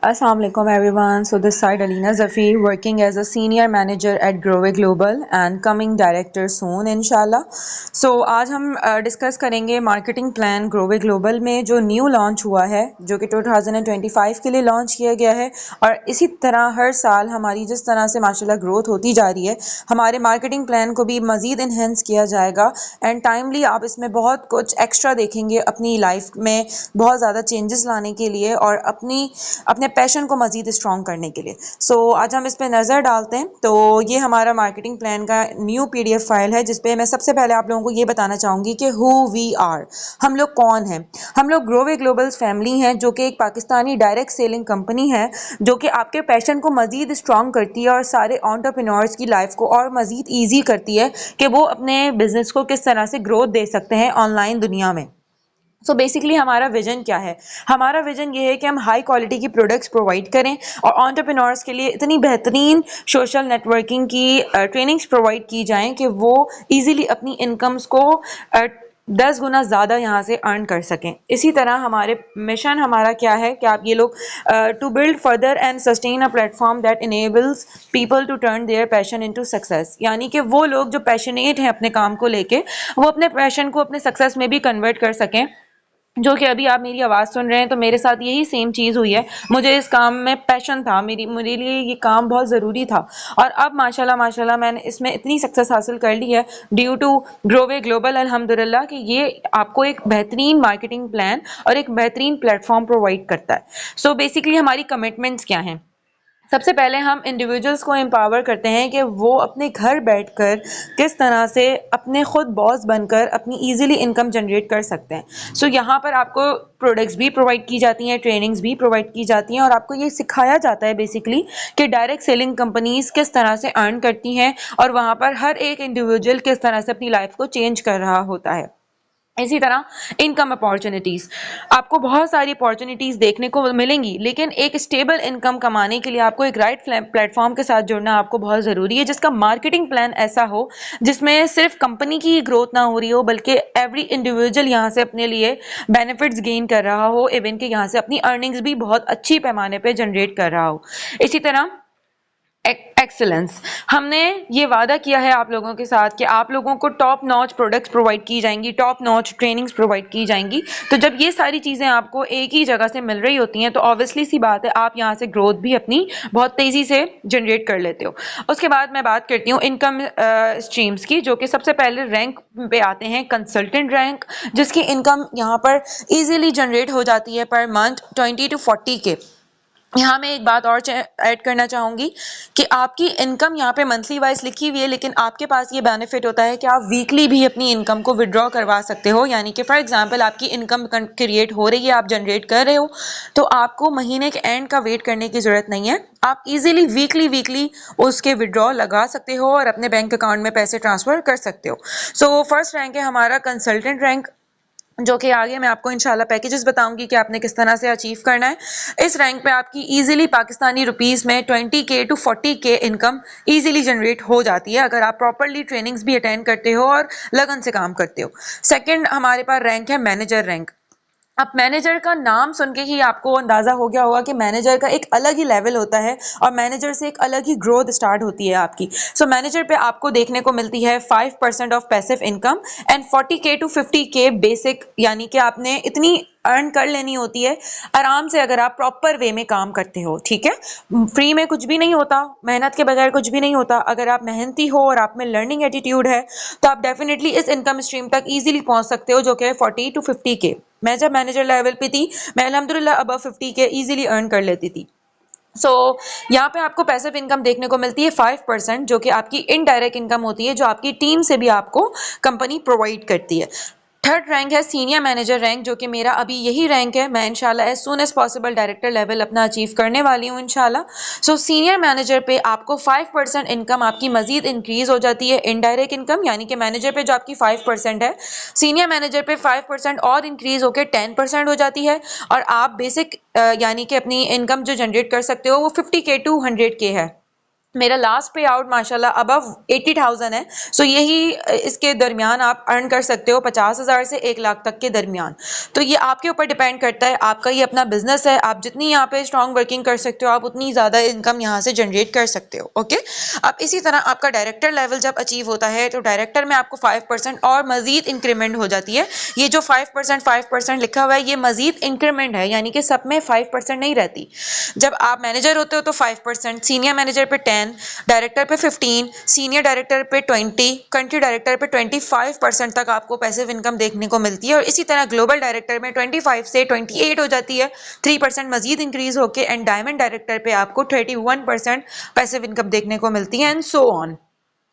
Assalamu alaikum everyone. So this side Alina Zafir working as a senior manager at Groway Global and coming director soon inshallah. So आज हम discuss करेंगे marketing plan Groway Global में जो new launch हुआ है जो कि 2025 के लिए लॉन्च किया गया है और इसी तरह हर साल हमारी जिस तरह से माशाल्लाह ग्रोथ होती जा रही है हमारे मार्केटिंग प्लान को भी मज़ीद इन्हेंस किया जाएगा एंड टाइमली आप इसमें बहुत कुछ एक्स्ट्रा देखेंगे अपनी लाइफ में बहुत ज़्यादा चेंजेस लाने के लिए और अपने पैशन को मज़ीद स्ट्रॉन्ग करने के लिए। आज हम इस पे नज़र डालते हैं। तो ये हमारा मार्केटिंग प्लान का न्यू पीडीएफ फाइल है जिस पे मैं सबसे पहले आप लोगों को ये बताना चाहूँगी कि हु वी आर, हम लोग कौन हैं। हम लोग ग्रोवे ग्लोबल्स फैमिली हैं जो कि एक पाकिस्तानी डायरेक्ट सेलिंग कंपनी है जो कि आपके पैशन को मज़ीद स्ट्रॉन्ग करती है और सारे एंटरप्रेन्योर्स की लाइफ को और मज़ीद ईजी करती है कि वो अपने बिजनेस को किस तरह से ग्रोथ दे सकते हैं ऑनलाइन दुनिया में। बेसिकली हमारा विजन क्या है? हमारा विजन ये है कि हम हाई क्वालिटी की प्रोडक्ट्स प्रोवाइड करें और एंटरप्रेन्योर्स के लिए इतनी बेहतरीन सोशल नेटवर्किंग की ट्रेनिंग्स प्रोवाइड की जाएं कि वो इजीली अपनी इनकम्स को 10 गुना ज़्यादा यहाँ से अर्न कर सकें। इसी तरह हमारे मिशन हमारा क्या है कि आप ये लोग to build further and sustain a platform that enables people to turn their passion into success, यानी कि वो लोग जो पैशनेट हैं अपने काम को लेके वो अपने पैशन को अपने सक्सेस में भी कन्वर्ट कर सकें। जो कि अभी आप मेरी आवाज़ सुन रहे हैं तो मेरे साथ यही सेम चीज़ हुई है। मुझे इस काम में पैशन था, मेरे लिए ये काम बहुत ज़रूरी था और अब माशाल्लाह माशाल्लाह मैंने इसमें इतनी सक्सेस हासिल कर ली है ड्यू टू ग्रोवे ग्लोबल अल्हम्दुलिल्लाह कि ये आपको एक बेहतरीन मार्केटिंग प्लान और एक बेहतरीन प्लेटफॉर्म प्रोवाइड करता है। बेसिकली हमारी कमिटमेंट्स क्या हैं? सबसे पहले हम इंडिविजुअल्स को एम्पावर करते हैं कि वो अपने घर बैठकर किस तरह से अपने खुद बॉस बनकर अपनी इजीली इनकम जनरेट कर सकते हैं। यहाँ पर आपको प्रोडक्ट्स भी प्रोवाइड की जाती हैं, ट्रेनिंग्स भी प्रोवाइड की जाती हैं और आपको ये सिखाया जाता है बेसिकली कि डायरेक्ट सेलिंग कंपनीज किस तरह से अर्न करती हैं और वहाँ पर हर एक इंडिविजुअल किस तरह से अपनी लाइफ को चेंज कर रहा होता है। इसी तरह इनकम अपॉर्चुनिटीज, आपको बहुत सारी अपॉर्चुनिटीज देखने को मिलेंगी लेकिन एक स्टेबल इनकम कमाने के लिए आपको एक राइट प्लेटफॉर्म के साथ जुड़ना आपको बहुत ज़रूरी है जिसका मार्केटिंग प्लान ऐसा हो जिसमें सिर्फ कंपनी की ग्रोथ ना हो रही हो बल्कि एवरी इंडिविजुअल यहाँ से अपने लिए बेनिफिट्स गेन कर रहा हो, इवन कि यहाँ से अपनी अर्निंग्स भी बहुत अच्छी पैमाने पर जनरेट कर रहा हो। इसी तरह एक्सेलेंस, हमने ये वादा किया है आप लोगों के साथ कि आप लोगों को टॉप नॉच प्रोडक्ट्स प्रोवाइड की जाएंगी, टॉप नॉच ट्रेनिंग्स प्रोवाइड की जाएंगी। तो जब ये सारी चीज़ें आपको एक ही जगह से मिल रही होती हैं तो ऑब्वियसली सी बात है आप यहाँ से ग्रोथ भी अपनी बहुत तेज़ी से जनरेट कर लेते हो। उसके बाद मैं बात करती हूँ इनकम स्ट्रीम्स की, जो कि सबसे पहले रैंक पे आते हैं कंसल्टेंट रैंक, जिसकी इनकम यहाँ पर ईजिली जनरेट हो जाती है पर मंथ 20 to 40 के। यहाँ मैं एक बात और ऐड करना चाहूँगी कि आपकी इनकम यहाँ पे मंथली वाइज लिखी हुई है लेकिन आपके पास ये बेनिफिट होता है कि आप वीकली भी अपनी इनकम को विड्रॉ करवा सकते हो। यानी कि फॉर एग्जांपल आपकी इनकम क्रिएट हो रही है, आप जनरेट कर रहे हो तो आपको महीने के एंड का वेट करने की ज़रूरत नहीं है। आप इजीली वीकली उसके विड्रॉ लगा सकते हो और अपने बैंक अकाउंट में पैसे ट्रांसफ़र कर सकते हो। फर्स्ट रैंक है हमारा कंसल्टेंट रैंक, जो कि आगे मैं आपको इंशाल्लाह पैकेजेस बताऊंगी कि आपने किस तरह से अचीव करना है। इस रैंक पे आपकी इजीली पाकिस्तानी रुपीस में 20K to 40K income easily generate हो जाती है अगर आप प्रॉपरली ट्रेनिंग्स भी अटेंड करते हो और लगन से काम करते हो। सेकंड हमारे पास रैंक है मैनेजर रैंक। अब मैनेजर का नाम सुन के ही आपको अंदाजा हो गया होगा कि मैनेजर का एक अलग ही लेवल होता है और मैनेजर से एक अलग ही ग्रोथ स्टार्ट होती है आपकी। मैनेजर पे आपको देखने को मिलती है 5% of passive income and 40K to 50K basic, यानी कि आपने इतनी अर्न कर लेनी होती है आराम से अगर आप प्रॉपर वे में काम करते हो। ठीक है, फ्री में कुछ भी नहीं होता, मेहनत के बगैर कुछ भी नहीं होता। अगर आप मेहनती हो और आप में लर्निंग एटीट्यूड है तो आप डेफिनेटली इस इनकम स्ट्रीम तक इजीली पहुंच सकते हो, जो कि 40 to 50K। मैं जब मैनेजर लेवल पे थी मैं अल्हम्दुलिल्लाह अबव 50K इजीली अर्न कर लेती थी। यहाँ पे आपको पैसिव इनकम देखने को मिलती है 5%, जो कि आपकी इनडायरेक्ट इनकम होती है जो आपकी टीम से भी आपको कंपनी प्रोवाइड करती है। थर्ड रैंक है सीनियर मैनेजर रैंक, जो कि मेरा अभी यही रैंक है। मैं इंशाल्लाह as soon as possible director level अपना अचीव करने वाली हूँ इंशाल्लाह। सीनियर मैनेजर पे आपको 5% इनकम आपकी मजीद इंक्रीज हो जाती है, इनडायरेक्ट इनकम, यानी कि मैनेजर पे जो आपकी 5% है सीनियर मैनेजर पे 5% और इंक्रीज होकर 10% हो जाती है और आप बेसिक यानी कि अपनी इनकम जो जनरेट कर सकते हो वो 50K to 100K है। मेरा लास्ट पे आउट माशाल्लाह अबव 80,000 है। सो यही इसके दरमियान आप अर्न कर सकते हो 50,000 से 1 लाख तक के दरमियान। तो ये आपके ऊपर डिपेंड करता है, आपका ये अपना बिजनेस है, आप जितनी यहाँ पे स्ट्रॉन्ग वर्किंग कर सकते हो आप उतनी ज़्यादा इनकम यहाँ से जनरेट कर सकते हो। ओके, अब इसी तरह आपका डायरेक्टर लेवल जब अचीव होता है तो डायरेक्टर में आपको 5% और मजीद इंक्रीमेंट हो जाती है। ये जो 5% लिखा हुआ है ये मजीद इंक्रीमेंट है, यानी कि सब में 5% नहीं रहती। जब आप मैनेजर होते हो तो 5%, सीनियर मैनेजर पे 10, डायरेक्टर पे 15, सीनियर डायरेक्टर पे 20, कंट्री डायरेक्टर पे 25% तक आपको पैसिव इनकम देखने को मिलती है। और इसी तरह ग्लोबल डायरेक्टर में 25 से 28 हो जाती है, 3% मजीद इंक्रीज होके, एंड डायमंड डायरेक्टर पे आपको 31% पैसिव इनकम देखने को मिलती है, एंड सो ऑन।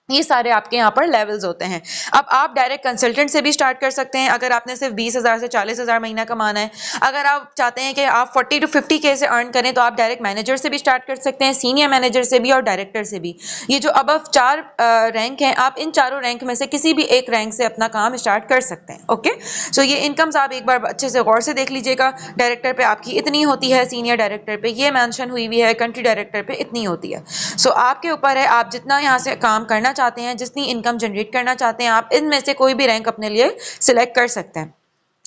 ये सारे आपके यहाँ पर लेवल्स होते हैं। अब आप डायरेक्ट कंसल्टेंट से भी स्टार्ट कर सकते हैं अगर आपने सिर्फ 20,000 से 40,000 महीना कमाना है। अगर आप चाहते हैं कि आप 40 to 50K से अर्न करें तो आप डायरेक्ट मैनेजर से भी स्टार्ट कर सकते हैं, सीनियर मैनेजर से भी और डायरेक्टर से भी। ये जो अबव 4 रैंक हैं, आप इन चारों रैंक में से किसी भी एक रैंक से अपना काम स्टार्ट कर सकते हैं। ओके, सो ये इनकम्स आप एक बार अच्छे से गौर से देख लीजिएगा। डायरेक्टर पे आपकी इतनी होती है, सीनियर डायरेक्टर पे ये मेंशन हुई हुई है, कंट्री डायरेक्टर पे इतनी होती है। सो आपके ऊपर है, आप जितना यहाँ से काम करना चाहते हैं, जितनी इनकम जनरेट करना चाहते हैं, आप इनमें से कोई भी रैंक अपने लिए सिलेक्ट कर सकते हैं।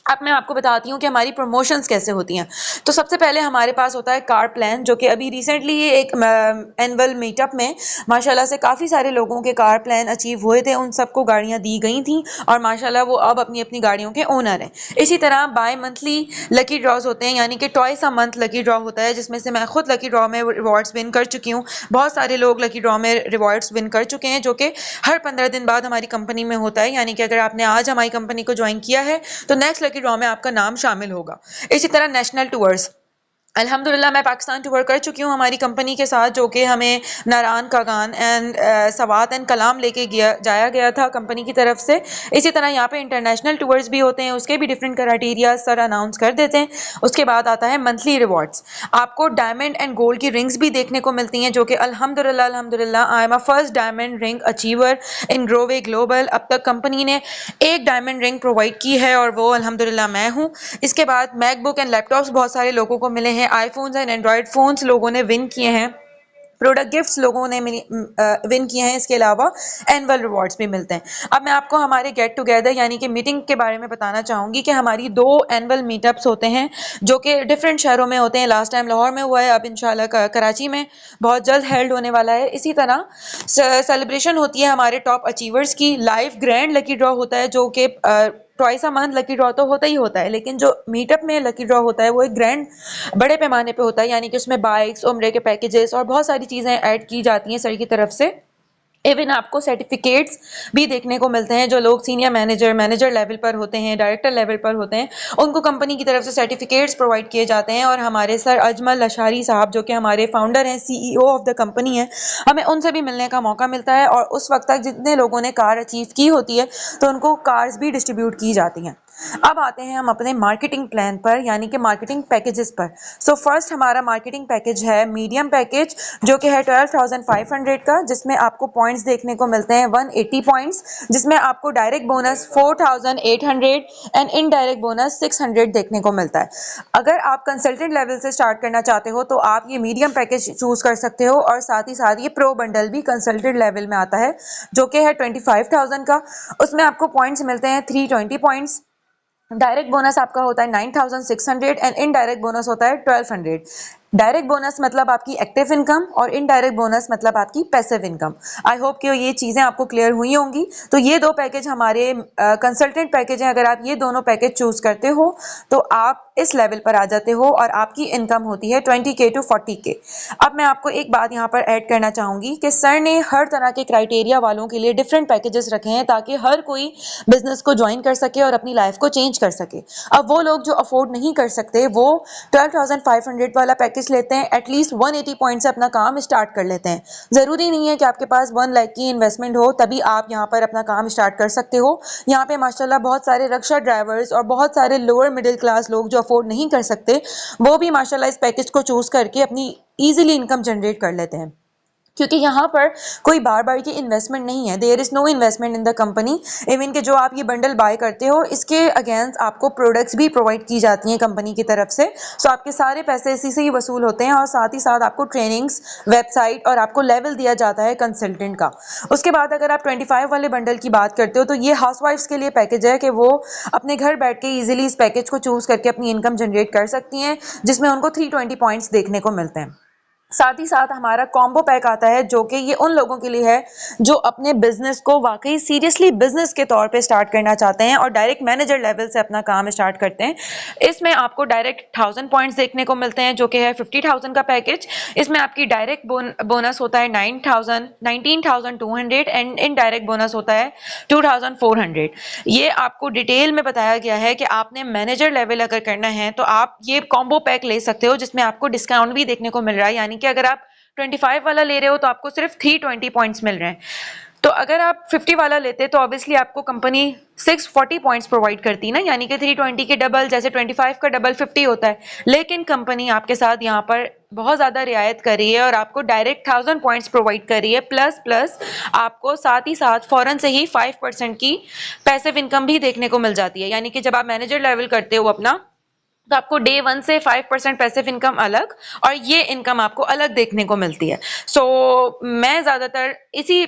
अब मैं आपको बताती हूँ कि हमारी प्रमोशंस कैसे होती हैं। तो सबसे पहले हमारे पास होता है कार प्लान, जो कि अभी रिसेंटली ये एक एनुअल मीटअप में माशाल्लाह से काफ़ी सारे लोगों के कार प्लान अचीव हुए थे, उन सबको गाड़ियाँ दी गई थी और माशाल्लाह वो अब अपनी अपनी गाड़ियों के ओनर हैं। इसी तरह बाय मंथली लकी ड्रॉज होते हैं, यानी कि twice a month lucky draw होता है, जिसमें से मैं खुद लकी ड्रॉ में रिवॉर्ड्स विन कर चुकी हूँ। बहुत सारे लोग लकी ड्रॉ में रिवॉर्ड्स विन कर चुके हैं, जो कि हर 15 दिन बाद हमारी कंपनी में होता है। यानी कि अगर आपने आज हमारी कंपनी को ज्वाइन किया है तो नेक्स्ट लकी ड्रॉ में आपका नाम शामिल होगा। इसी तरह नेशनल टूर्स, अल्हम्दुलिल्लाह मैं पाकिस्तान टूर कर चुकी हूँ हमारी कंपनी के साथ, जो कि हमें नारान, कागान एंड सवात एंड कलाम लेके जाया गया था कंपनी की तरफ से। इसी तरह यहाँ पे इंटरनेशनल टूर्स भी होते हैं, उसके भी डिफरेंट क्राइटेरिया सर अनाउंस कर देते हैं। उसके बाद आता है मंथली रिवॉर्ड्स। आपको डायमंड एंड गोल्ड की रिंग्स भी देखने को मिलती हैं, जो कि अल्हम्दुलिल्लाह I am a first diamond ring achiever in Growe Global. अब तक कंपनी ने एक डायमंड रिंग प्रोवाइड की है और वो अल्हम्दुलिल्लाह मैं हूँ। इसके बाद मैकबुक एंड लैपटॉप्स बहुत सारे लोगों को मिले हैं, आईफोन्स एंड एंड्रॉयड फोन्स लोगों ने विन किए हैं, प्रोडक्ट गिफ्ट्स लोगों ने विन किए हैं। इसके अलावा एनुअल रिवॉर्ड्स भी मिलते हैं। अब मैं आपको हमारे गेट टुगेदर यानी कि मीटिंग के बारे में बताना चाहूँगी कि हमारी 2 एनुअल मीटअप्स होते हैं, जो कि डिफरेंट शहरों में होते हैं। लास्ट टाइम लाहौर में हुआ है, अब इंशाल्लाह कराची में बहुत जल्द हेल्ड होने वाला है। इसी तरह सेलिब्रेशन होती है हमारे टॉप अचीवर्स की, लाइव ग्रैंड लकी ड्रॉ होता है, जो कि twice a month lucky draw तो होता ही होता है, लेकिन जो मीटअप में लकी ड्रॉ होता है वो एक ग्रैंड बड़े पैमाने पे होता है, यानी कि उसमें बाइक्स, उम्रे के पैकेजेस और बहुत सारी चीज़ें ऐड की जाती हैं सर की तरफ से। इवन आपको सर्टिफिकेट्स भी देखने को मिलते हैं। जो लोग सीनियर मैनेजर लेवल पर होते हैं, डायरेक्टर लेवल पर होते हैं, उनको कंपनी की तरफ से सर्टिफिकेट्स प्रोवाइड किए जाते हैं। और हमारे सर अजमल अशारी साहब, जो कि हमारे फाउंडर हैं, CEO ऑफ द कंपनी हैं, हमें उनसे भी मिलने का मौका मिलता है। और उस वक्त तक जितने लोगों ने कार अचीव की होती है तो उनको कार्स भी डिस्ट्रीब्यूट की जाती हैं। अब आते हैं हम अपने मार्केटिंग प्लान पर, यानी कि मार्केटिंग पैकेजेस पर। सो फर्स्ट हमारा मार्केटिंग पैकेज है मीडियम पैकेज, जो कि है 12,500 का, जिसमें आपको पॉइंट्स देखने को मिलते हैं 180 पॉइंट्स, जिसमें आपको direct bonus 4,800 and indirect bonus 600 देखने को मिलता है। अगर आप कंसल्टेंट लेवल से स्टार्ट करना चाहते हो तो आप ये मीडियम पैकेज चूज कर सकते हो, और साथ ही साथ ये प्रो बंडल भी कंसल्टेंट लेवल में आता है, जो कि है 25,000 का। उसमें आपको पॉइंट्स मिलते हैं 320 पॉइंट्स। डायरेक्ट बोनस आपका होता है 9,600 एंड इनडायरेक्ट बोनस होता है 1,200। डायरेक्ट बोनस मतलब आपकी एक्टिव इनकम और इनडायरेक्ट बोनस मतलब आपकी पैसिव इनकम। आई होप कि ये चीज़ें आपको क्लियर हुई होंगी। तो ये 2 पैकेज हमारे कंसल्टेंट पैकेज हैं। अगर आप ये दोनों पैकेज चूज करते हो तो आप इस लेवल पर आ जाते हो और आपकी इनकम होती है 20K to 40K। अब मैं आपको एक बात यहाँ पर ऐड करना चाहूँगी कि सर ने हर तरह के क्राइटेरिया वालों के लिए डिफरेंट पैकेजेस रखे हैं, ताकि हर कोई बिजनेस को ज्वाइन कर सके और अपनी लाइफ को चेंज कर सके। अब वो लोग जो अफोर्ड नहीं कर सकते वो 12,500 वाला पैकेज लेते हैं, एटलीस्ट 180 पॉइंट से अपना काम स्टार्ट कर लेते हैं। जरूरी नहीं है कि आपके पास 1 लाख की इन्वेस्टमेंट हो तभी आप यहाँ पर अपना काम स्टार्ट कर सकते हो। यहाँ पे माशाल्लाह बहुत सारे रिक्शा ड्राइवर्स और बहुत सारे लोअर मिडिल क्लास लोग जो अफोर्ड नहीं कर सकते, वो भी माशाल्लाह इस पैकेज को चूज करके अपनी ईजिली इनकम जनरेट कर लेते हैं। क्योंकि यहाँ पर कोई बार बार की इन्वेस्टमेंट नहीं है, there is no investment in the company. Even कि जो आप ये बंडल बाय करते हो इसके अगेंस्ट आपको प्रोडक्ट्स भी प्रोवाइड की जाती हैं कंपनी की तरफ से। सो आपके सारे पैसे इसी से ही वसूल होते हैं और साथ ही साथ आपको ट्रेनिंग्स, वेबसाइट और आपको लेवल दिया जाता है कंसल्टेंट का। उसके बाद अगर आप 25 वाले बंडल की बात करते हो तो ये हाउसवाइफ्स के लिए पैकेज है कि वो अपने घर बैठ के ईजिली इस पैकेज को चूज़ करके अपनी इनकम जनरेट कर सकती हैं, जिसमें उनको 320 पॉइंट्स देखने को मिलते हैं। साथ ही साथ हमारा कॉम्बो पैक आता है जो कि ये उन लोगों के लिए है जो अपने बिजनेस को वाकई सीरियसली बिजनेस के तौर पे स्टार्ट करना चाहते हैं और डायरेक्ट मैनेजर लेवल से अपना काम स्टार्ट करते हैं। इसमें आपको डायरेक्ट 1000 पॉइंट्स देखने को मिलते हैं जो कि है 50,000 का पैकेज। इसमें आपकी डायरेक्ट बोनस होता है 19,200 एंड इनडायरेक्ट बोनस होता है 2,400। ये आपको डिटेल में बताया गया है कि आपने मैनेजर लेवल अगर करना है तो आप ये कॉम्बो पैक ले सकते हो, जिसमें आपको डिस्काउंट भी देखने को मिल रहा है। यानी कि अगर आप 25 वाला ले रहे हो तो आपको सिर्फ 320 पॉइंट्स मिल रहे हैं। तो अगर आप 50 वाला लेते तो ऑब्वियसली आपको कंपनी 640 पॉइंट्स प्रोवाइड करती ना, यानी कि 320 के डबल, जैसे 25 का डबल 50 होता है। लेकिन कंपनी आपके साथ यहाँ पर बहुत ज़्यादा रियायत कर रही है और आपको डायरेक्ट 1000 पॉइंट्स प्रोवाइड कर रही है, प्लस प्लस आपको साथ ही साथ फौरन से ही 5% की पैसिव इनकम भी देखने को मिल जाती है। यानी कि जब आप मैनेजर लेवल करते हो अपना, तो आपको डे 1 से 5% पैसिव इनकम अलग और ये इनकम आपको अलग देखने को मिलती है। मैं ज़्यादातर इसी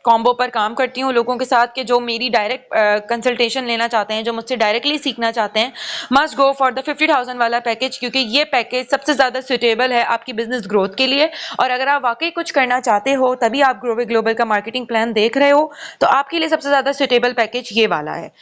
कॉम्बो पर काम करती हूँ लोगों के साथ कि जो मेरी डायरेक्ट कंसल्टेशन लेना चाहते हैं, जो मुझसे डायरेक्टली सीखना चाहते हैं, मस्ट गो फॉर द 50,000 वाला पैकेज, क्योंकि ये पैकेज सबसे ज़्यादा सुटेबल है आपकी बिजनेस ग्रोथ के लिए। और अगर आप वाकई कुछ करना चाहते हो, तभी आप ग्रो विद ग्लोबल का मार्केटिंग प्लान देख रहे हो, तो आपके लिए सबसे ज़्यादा सुटेबल पैकेज ये वाला है।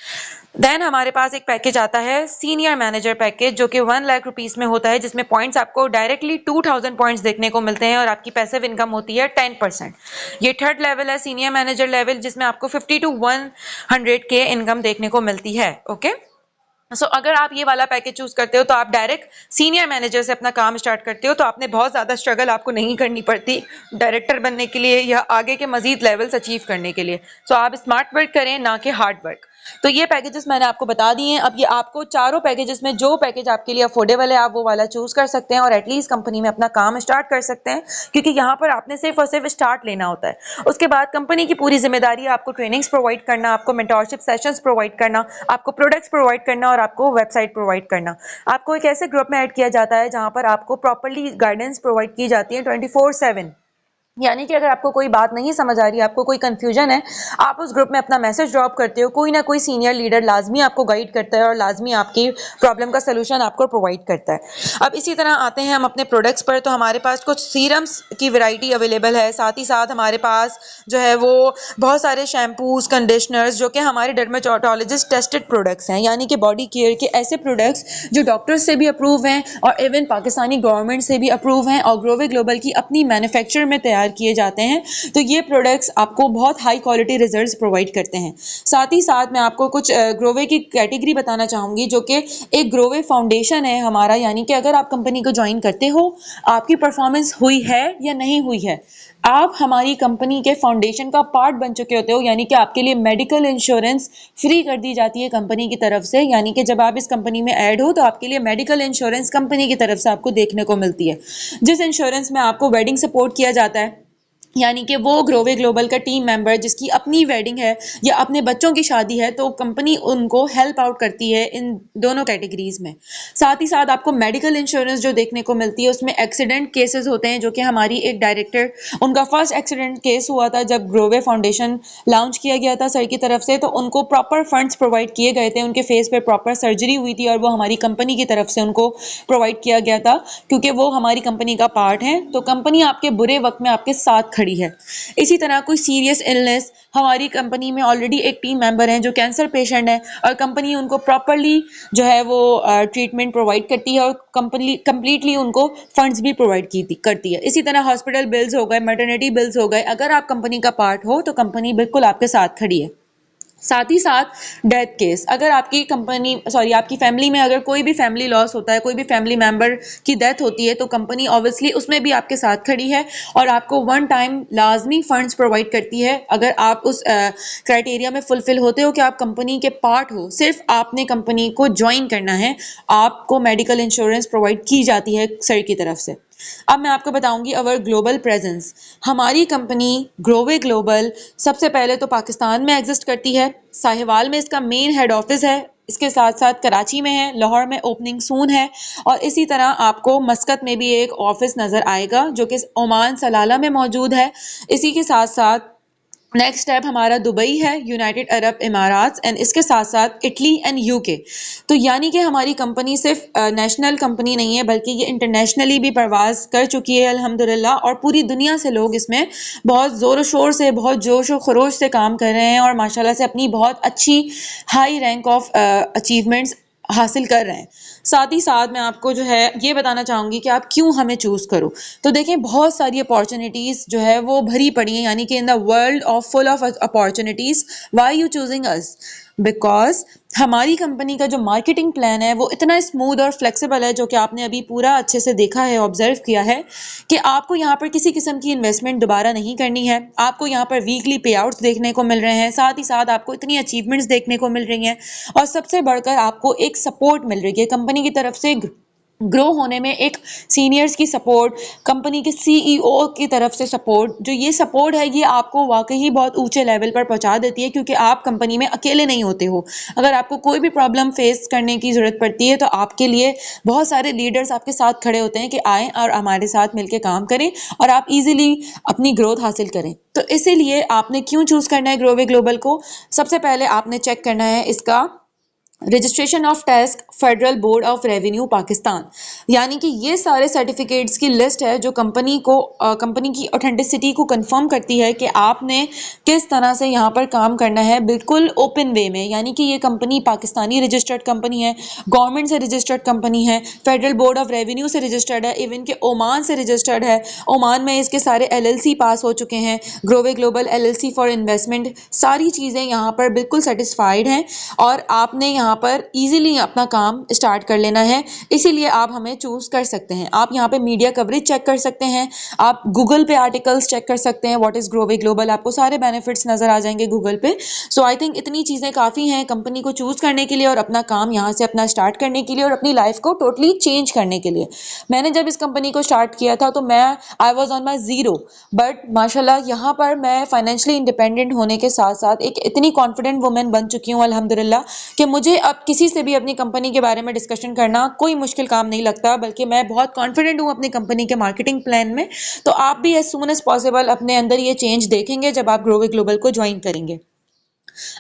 देन हमारे पास एक पैकेज आता है सीनियर मैनेजर पैकेज, जो कि 1 लाख रुपीस में होता है, जिसमें पॉइंट्स आपको डायरेक्टली 2000 पॉइंट्स देखने को मिलते हैं और आपकी पैसिव इनकम होती है 10%। ये थर्ड लेवल है सीनियर मैनेजर लेवल, जिसमें आपको 50 to 100 के इनकम देखने को मिलती है। ओके, अगर आप ये वाला पैकेज चूज करते हो तो आप डायरेक्ट सीनियर मैनेजर से अपना काम स्टार्ट करते हो, तो आपने बहुत ज़्यादा स्ट्रगल आपको नहीं करनी पड़ती डायरेक्टर बनने के लिए या आगे के मजीद लेवल्स अचीव करने के लिए। आप स्मार्ट वर्क करें, ना कि हार्ड वर्क। तो ये पैकेजेस मैंने आपको बता दिए हैं। अब ये आपको चारों पैकेजेस में जो पैकेज आपके लिए अफोर्डेबल है आप वो वाला चूज कर सकते हैं और एटलीस्ट कंपनी में अपना काम स्टार्ट कर सकते हैं, क्योंकि यहाँ पर आपने सिर्फ और सिर्फ स्टार्ट लेना होता है। उसके बाद कंपनी की पूरी जिम्मेदारी है आपको ट्रेनिंग्स प्रोवाइड करना, आपको मेंटोरशिप सेशंस प्रोवाइड करना, आपको प्रोडक्ट्स प्रोवाइड करना और आपको वेबसाइट प्रोवाइड करना। आपको एक ऐसे ग्रुप में ऐड किया जाता है जहाँ पर आपको प्रॉपर्ली गाइडेंस प्रोवाइड की जाती है 24/7। यानी कि अगर आपको कोई बात नहीं समझ आ रही, आपको कोई कंफ्यूजन है, आप उस ग्रुप में अपना मैसेज ड्रॉप करते हो, कोई ना कोई सीनियर लीडर लाजमी आपको गाइड करता है और लाजमी आपकी प्रॉब्लम का सलूशन आपको प्रोवाइड करता है। अब इसी तरह आते हैं हम अपने प्रोडक्ट्स पर। तो हमारे पास कुछ सीरम्स की वैरायटी अवेलेबल है, साथ ही साथ हमारे पास जो है वो बहुत सारे शैम्पूज, कंडीशनर्स जो कि हमारे डर्मेटोलॉजिस्ट टेस्टेड प्रोडक्ट्स हैं, यानी कि बॉडी केयर के ऐसे प्रोडक्ट्स जो डॉक्टर्स से भी अप्रूव हैं और इवन पाकिस्तानी गवर्नमेंट से भी अप्रूव हैं और ग्रोवे ग्लोबल की अपनी मैन्युफैक्चर में तैयार किए जाते हैं। तो ये प्रोडक्ट्स आपको बहुत हाई क्वालिटी रिजल्ट्स प्रोवाइड करते हैं। साथ ही साथ मैं आपको कुछ ग्रोवे की कैटेगरी बताना चाहूँगी, जो कि एक ग्रोवे फाउंडेशन है हमारा। यानी कि अगर आप कंपनी को ज्वाइन करते हो, आपकी परफॉर्मेंस हुई है या नहीं हुई है, आप हमारी कंपनी के फाउंडेशन का पार्ट बन चुके होते हो, यानी कि आपके लिए मेडिकल इंश्योरेंस फ्री कर दी जाती है कंपनी की तरफ से। यानी कि जब आप इस कंपनी में ऐड हो तो आपके लिए मेडिकल इंश्योरेंस कंपनी की तरफ से आपको देखने को मिलती है, जिस इंश्योरेंस में आपको वेडिंग सपोर्ट किया जाता है। यानी कि वो ग्रोवे ग्लोबल का टीम मेंबर जिसकी अपनी वेडिंग है या अपने बच्चों की शादी है, तो कंपनी उनको हेल्प आउट करती है इन दोनों कैटेगरीज में। साथ ही साथ आपको मेडिकल इंश्योरेंस जो देखने को मिलती है उसमें एक्सीडेंट केसेस होते हैं, जो कि हमारी एक डायरेक्टर, उनका फर्स्ट एक्सीडेंट केस हुआ था जब ग्रोवे फाउंडेशन लॉन्च किया गया था सर की तरफ से, तो उनको प्रॉपर फंड्स प्रोवाइड किए गए थे, उनके फेस पे प्रॉपर सर्जरी हुई थी और वो हमारी कंपनी की तरफ से उनको प्रोवाइड किया गया था, क्योंकि वो हमारी कंपनी का पार्ट है। तो कंपनी आपके बुरे वक्त में आपके साथ खड़ी है। इसी तरह कोई सीरियस इलनेस, हमारी कंपनी में ऑलरेडी एक टीम मेंबर हैं जो कैंसर पेशेंट है और कंपनी उनको प्रॉपरली जो है वो ट्रीटमेंट प्रोवाइड करती है और कंप्लीटली उनको फंड्स भी प्रोवाइड करती है। इसी तरह हॉस्पिटल बिल्स हो गए, मैटरनिटी बिल्स हो गए, अगर आप कंपनी का पार्ट हो तो कंपनी बिल्कुल आपके साथ खड़ी है। साथ ही साथ डेथ केस, अगर आपकी फैमिली में अगर कोई भी फैमिली लॉस होता है, कोई भी फैमिली मेंबर की डेथ होती है, तो कंपनी ऑब्वियसली उसमें भी आपके साथ खड़ी है और आपको वन टाइम लाजमी फंड्स प्रोवाइड करती है अगर आप उस क्राइटेरिया में फुलफिल होते हो कि आप कंपनी के पार्ट हो। सिर्फ आपने कंपनी को ज्वाइन करना है, आपको मेडिकल इंश्योरेंस प्रोवाइड की जाती है सर की तरफ से। अब मैं आपको बताऊंगी अवर ग्लोबल प्रेजेंस। हमारी कंपनी ग्रोवे ग्लोबल सबसे पहले तो पाकिस्तान में एग्जिस्ट करती है। साहिवाल में इसका मेन हेड ऑफिस है। इसके साथ साथ कराची में है, लाहौर में ओपनिंग सून है, और इसी तरह आपको मस्कत में भी एक ऑफिस नजर आएगा जो कि ओमान सलाला में मौजूद है। इसी के साथ साथ नेक्स्ट स्टेप हमारा दुबई है, यूनाइटेड अरब इमारात, एंड इसके साथ साथ इटली एंड यूके। तो यानी कि हमारी कंपनी सिर्फ नेशनल कंपनी नहीं है बल्कि ये इंटरनेशनली भी परवाज कर चुकी है अल्हम्दुलिल्लाह, और पूरी दुनिया से लोग इसमें बहुत ज़ोर शोर से, बहुत जोश व खरोश से काम कर रहे हैं और माशाल्लाह से अपनी बहुत अच्छी हाई रैंक ऑफ अचीवमेंट्स हासिल कर रहे हैं। साथ ही साथ मैं आपको जो है ये बताना चाहूँगी कि आप क्यों हमें चूज़ करो। तो देखें, बहुत सारी अपॉर्चुनिटीज़ जो है वो भरी पड़ी हैं, यानी कि in the world of full of opportunities, why you choosing us? Because हमारी कंपनी का जो मार्केटिंग प्लान है वो इतना स्मूथ और फ्लेक्सिबल है, जो कि आपने अभी पूरा अच्छे से देखा है, ऑब्जर्व किया है, कि आपको यहाँ पर किसी किस्म की इन्वेस्टमेंट दोबारा नहीं करनी है। आपको यहाँ पर वीकली पे आउट्स देखने को मिल रहे हैं, साथ ही साथ आपको इतनी अचीवमेंट्स देखने को मिल रही हैं, और सबसे बढ़कर आपको एक सपोर्ट मिल रही है कंपनी की तरफ से ग्रो होने में। एक सीनियर्स की सपोर्ट, कंपनी के सीईओ की तरफ से सपोर्ट, जो ये सपोर्ट है ये आपको वाकई ही बहुत ऊंचे लेवल पर पहुंचा देती है, क्योंकि आप कंपनी में अकेले नहीं होते हो। अगर आपको कोई भी प्रॉब्लम फेस करने की ज़रूरत पड़ती है तो आपके लिए बहुत सारे लीडर्स आपके साथ खड़े होते हैं कि आएँ और हमारे साथ मिलकर काम करें और आप इजीली अपनी ग्रोथ हासिल करें। तो इसीलिए आपने क्यों चूज़ करना है ग्रोवे ग्लोबल को? सबसे पहले आपने चेक करना है इसका registration of tax federal board of revenue Pakistan, यानी कि ये सारे सर्टिफिकेट्स की लिस्ट है जो कंपनी की ऑथेंटिसिटी को कंफर्म करती है कि आपने किस तरह से यहाँ पर काम करना है, बिल्कुल ओपन वे में। यानी कि ये कंपनी पाकिस्तानी रजिस्टर्ड कंपनी है, गवर्नमेंट से रजिस्टर्ड कंपनी है, फेडरल बोर्ड ऑफ रेवेन्यू से रजिस्टर्ड है, इवन के ओमान से रजिस्टर्ड है। ओमान में इसके सारे एलएलसी पास हो चुके हैं, ग्रोवे ग्लोबल एलएलसी फॉर इन्वेस्टमेंट, सारी चीज़ें यहाँ पर बिल्कुल सेटिस्फाइड हैं, और आपने यहाँ पर इजीली अपना काम स्टार्ट कर लेना है। इसीलिए आप हमें चूज कर सकते हैं। आप यहाँ पे मीडिया कवरेज चेक कर सकते हैं, आप गूगल पे आर्टिकल्स चेक कर सकते हैं, व्हाट इज ग्रोवे ग्लोबल, आपको सारे बेनिफिट्स नजर आ जाएंगे गूगल पे। सो आई थिंक इतनी चीजें काफी हैं कंपनी को चूज करने के लिए और अपना काम यहाँ से अपना स्टार्ट करने के लिए और अपनी लाइफ को टोटली चेंज करने के लिए। मैंने जब इस कंपनी को स्टार्ट किया था तो मैं I was on my zero, but माशाल्लाह यहाँ पर मैं फाइनेंशियली इंडिपेंडेंट होने के साथ साथ एक इतनी कॉन्फिडेंट वुमेन बन चुकी हूँ अल्हम्दुलिल्लाह, कि मुझे अब किसी से भी अपनी कंपनी के बारे में डिस्कशन करना कोई मुश्किल काम नहीं लगता, बल्कि मैं बहुत कॉन्फिडेंट हूँ अपनी कंपनी के मार्केटिंग प्लान में। तो आप भी एज सून एज पॉसिबल अपने अंदर ये चेंज देखेंगे जब आप ग्रोवे ग्लोबल को ज्वाइन करेंगे।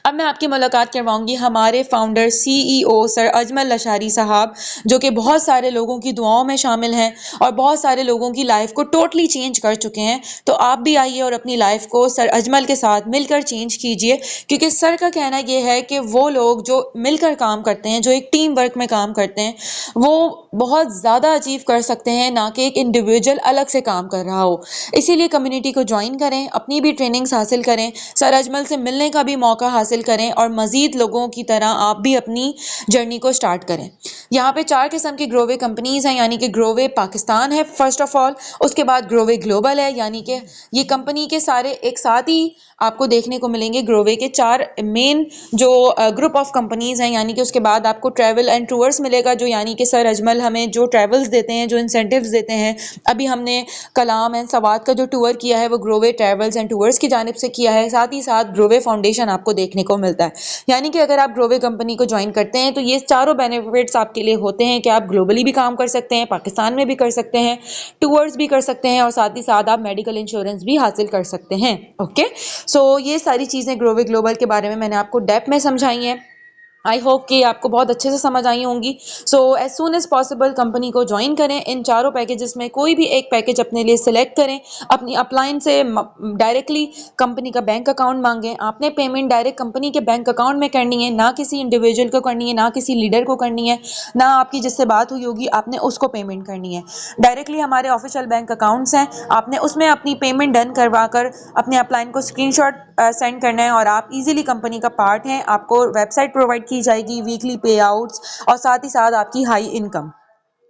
अब मैं आपकी मुलाकात करवाऊंगी हमारे founder CEO sir Ajmal Lashari साहब, जो कि बहुत सारे लोगों की दुआओं में शामिल हैं और बहुत सारे लोगों की लाइफ को टोटली चेंज कर चुके हैं। तो आप भी आइए और अपनी लाइफ को सर अजमल के साथ मिलकर चेंज कीजिए, क्योंकि सर का कहना यह है कि वो लोग जो मिलकर काम करते हैं, जो एक टीम वर्क में काम करते हैं, वो बहुत ज़्यादा अचीव कर सकते हैं, ना कि एक इंडिविजुअल अलग से काम कर रहा हो। इसीलिए कम्युनिटी को ज्वाइन करें, अपनी भी ट्रेनिंग्स हासिल करें, सर अजमल से मिलने का भी मौका हासिल करें और मजीद लोगों की तरह आप भी अपनी जर्नी को स्टार्ट करें। यहाँ पे 4 किस्म की ग्रोवे कंपनीज हैं, यानी कि ग्रोवे पाकिस्तान है फर्स्ट ऑफ ऑल, उसके बाद ग्रोवे ग्लोबल है, यानी कि ये कंपनी के सारे एक साथ ही आपको देखने को मिलेंगे। ग्रोवे के 4 मेन जो ग्रुप ऑफ कंपनीज हैं, यानी कि उसके बाद आपको ट्रैवल एंड टूर्स मिलेगा, जो यानी कि सर अजमल हमें जो ट्रैवल्स देते हैं, जो इंसेंटिव्स देते हैं। अभी हमने कलाम एंड सवात का जो टूर किया है वो ग्रोवे ट्रैवल्स एंड टूर्स की जानिब से किया है। साथ ही साथ ग्रोवे फाउंडेशन आपको देखने को मिलता है। यानी कि अगर आप ग्रोवे कंपनी को ज्वाइन करते हैं तो ये चारों बेनिफिट्स आपके लिए होते हैं कि आप ग्लोबली भी काम कर सकते हैं, पाकिस्तान में भी कर सकते हैं, टूर्स भी कर सकते हैं, और साथ ही साथ आप मेडिकल इंश्योरेंस भी हासिल कर सकते हैं। ओके, सो ये सारी चीज़ें ग्रोवे ग्लोबल के बारे में मैंने आपको डेप्थ में समझाई हैं। आई होप कि आपको बहुत अच्छे से समझ आई होंगी। So as soon as possible company को ज्वाइन करें। इन चारों पैकेजेस में कोई भी एक पैकेज अपने लिए सिलेक्ट करें, अपनी अपलाइन से डायरेक्टली कंपनी का बैंक अकाउंट मांगें। आपने पेमेंट डायरेक्ट कंपनी के बैंक अकाउंट में करनी है, ना किसी इंडिविजुअल को करनी है, ना किसी लीडर को करनी है, ना आपकी जिससे बात हुई होगी आपने उसको पेमेंट करनी है। डायरेक्टली हमारे ऑफिशियल बैंक अकाउंट्स हैं, आपने उसमें अपनी पेमेंट डन करवा कर अपने अपलाइन को स्क्रीनशॉट सेंड करना है और आप इजीली कंपनी का पार्ट हैं। आपको वेबसाइट प्रोवाइड की जाएगी, वीकली पे आउट्स, और साथ ही साथ आपकी high income.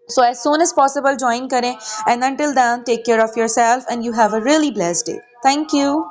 So as soon as possible join करें, and until then take care of yourself and you have a really blessed day. Thank you.